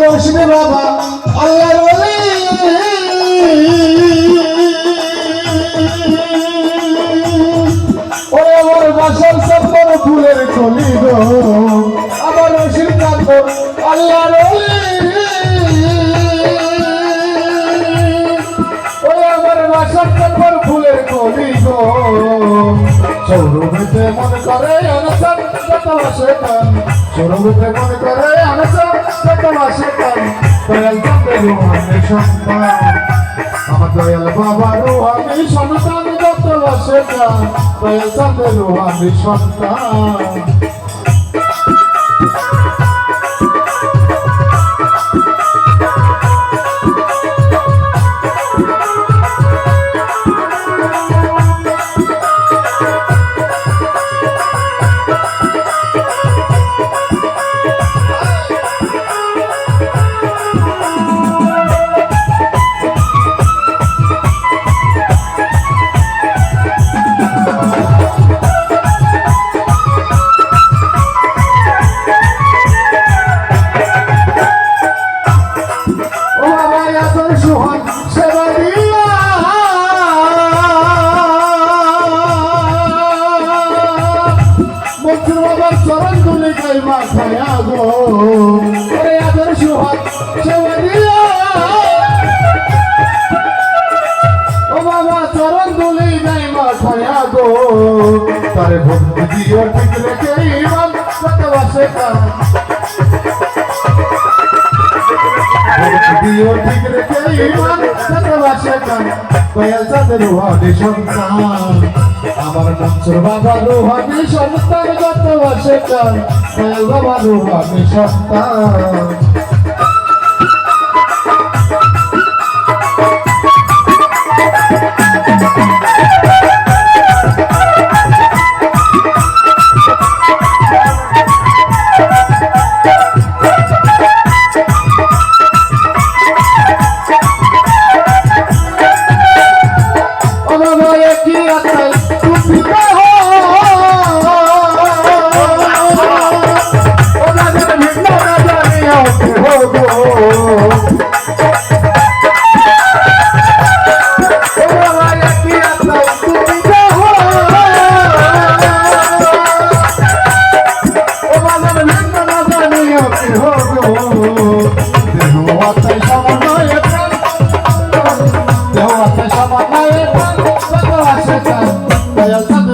মুর্শিদ বাবা আল্লাহর ওলি ওরে আমার বাসন সত্তর ফুলের কলি গো আমার রশিদ কাকর আল্লাহর ওলি ওরে আমার বাসন সত্তর ফুলের কলি গো সৌরভেতে মন করে অনশন কত মাসে কান সৌরভেতে মন করে অনশন কত মাসে কান দয়াল চাঁদের রুহানি সন্তান আমার দয়াল বাবা রুহানি সন্তান কত মাসে কান দয়াল চাঁদের রুহানি সন্তান চরণ তুলে গাই মাথায় আগো ওরে আদর সুহাগ সেবা দিয়া ও বাবা চরণ তুলে গাই মাথায় আগো তারে ভক্তি দিও ঠিক রেখে ইমান কত বাসে কান ভক্তি দিও ঠিক রেখে ইমান কত বাসে কান দয়াল চাঁদের রুহানি সন্তান আমার মনসুর বাবা রুহানি সন্তান কত বাসে কান দয়াল বাবা রুহানি সন্তান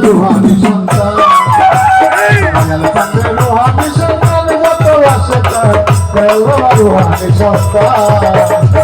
রুহানি সন্তান দয়াল চাঁদের রুহানি সন্তান কত বাসে কান দয়াল বাবা রুহানি সন্তান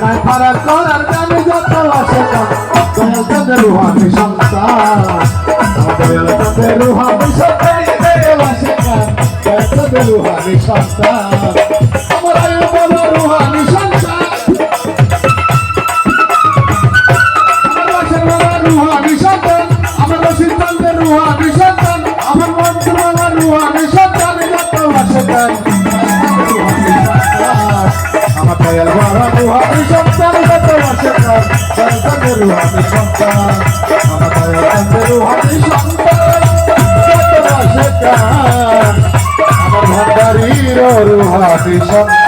নাই ফারাক করার গানে যত আসে গান দয়াল চাঁদের রুহানি সন্তান আমার দয়াল চাঁদের রুহানি সন্তান দয়াল আসে গান দয়াল চাঁদের রুহানি সন্তান আমার আয়ু বলো রুহানি সন্তান আমার বাসের বাবা রুহানি সন্তান আমার রশিদ চাঁদের রুহানি সন্তান আমার মন্ত্র বাবা রুহানি সন্তান যত আসে গান আমার দয়াল বাবা রুহানি সন্তান যত আসে গান দয়াল চাঁদের রুহানি সন্তান আমার দয়াল চাঁদের রুহানি সন্তান যত আসে গান আমার ভান্ডারীর রুহানি সন্তান